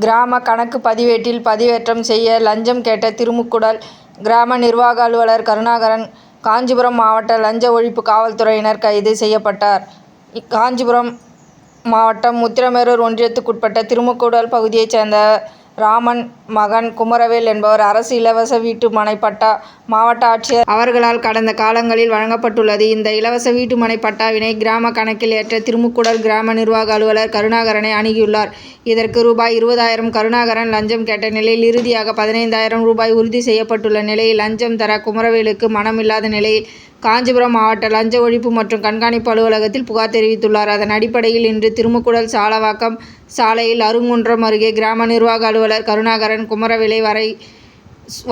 கிராம கணக்கு பதிவேட்டில் பதிவேற்றம் செய்ய லஞ்சம் கேட்ட திருமுக்கூடல் கிராம நிர்வாக அலுவலர் கருணாகரன் காஞ்சிபுரம் மாவட்ட லஞ்ச ஒழிப்பு காவல்துறையினர் கைது செய்யப்பட்டார். காஞ்சிபுரம் மாவட்டம் உத்திரமேரூர் ஒன்றியத்துக்குட்பட்ட திருமுக்கூடல் பகுதியைச் சேர்ந்த ராமன் மகன் குமரவேல் என்பவர் அரசு இலவச வீட்டு மனை பட்டா மாவட்ட ஆட்சியர் அவர்களால் கடந்த காலங்களில் வழங்கப்பட்டுள்ளது. இந்த இலவச வீட்டு மனை பட்டாவினை கிராம கணக்கில் ஏற்ற திருமுக்கூடல் கிராம நிர்வாக அலுவலர் கருணாகரனை அணுகியுள்ளார். இதற்கு ரூபாய் 20,000 கருணாகரன் லஞ்சம் கேட்ட நிலையில் இறுதியாக 15,000 ரூபாய் உறுதி செய்யப்பட்டுள்ள நிலையில் லஞ்சம் தர குமரவேலுக்கு மனமில்லாத நிலையில் காஞ்சிபுரம் மாவட்ட லஞ்ச ஒழிப்பு மற்றும் கண்காணிப்பு அலுவலகத்தில் புகார் தெரிவித்துள்ளார். அதன் அடிப்படையில் இன்று திருமுக்கூடல் சாலவாக்கம் சாலையில் அருங்குன்றம் அருகே கிராம நிர்வாக அலுவலர் கருணாகரன் குமரவேலை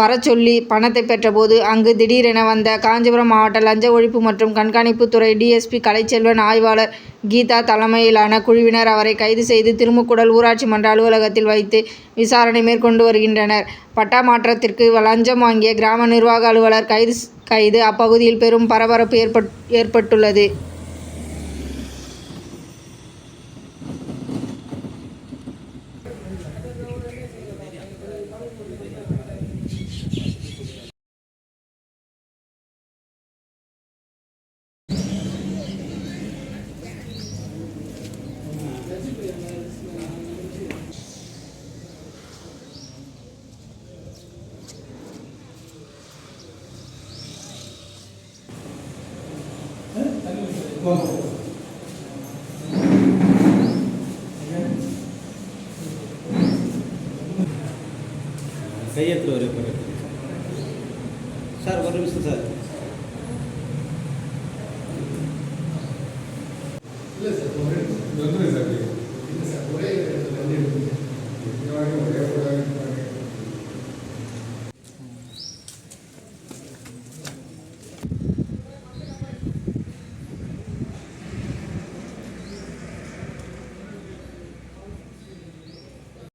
வரச்சொல்லி பணத்தை பெற்றபோது அங்கு திடீரென வந்த காஞ்சிபுரம் மாவட்ட லஞ்ச ஒழிப்பு மற்றும் கண்காணிப்பு துறை டிஎஸ்பி கலைச்செல்வன், ஆய்வாளர் கீதா தலைமையிலான குழுவினர் அவரை கைது செய்து திருமுக்கூடல் ஊராட்சி மன்ற அலுவலகத்தில் வைத்து விசாரணை மேற்கொண்டு வருகின்றனர். பட்டா மாற்றத்திற்கு லஞ்சம் வாங்கிய கிராம நிர்வாக அலுவலர் கைது அப்பகுதியில் பெரும் பரபரப்பு ஏற்பட்டுள்ளது. கையெழுத்து வரும் சார். ஒரு நிமிஷம் சார்.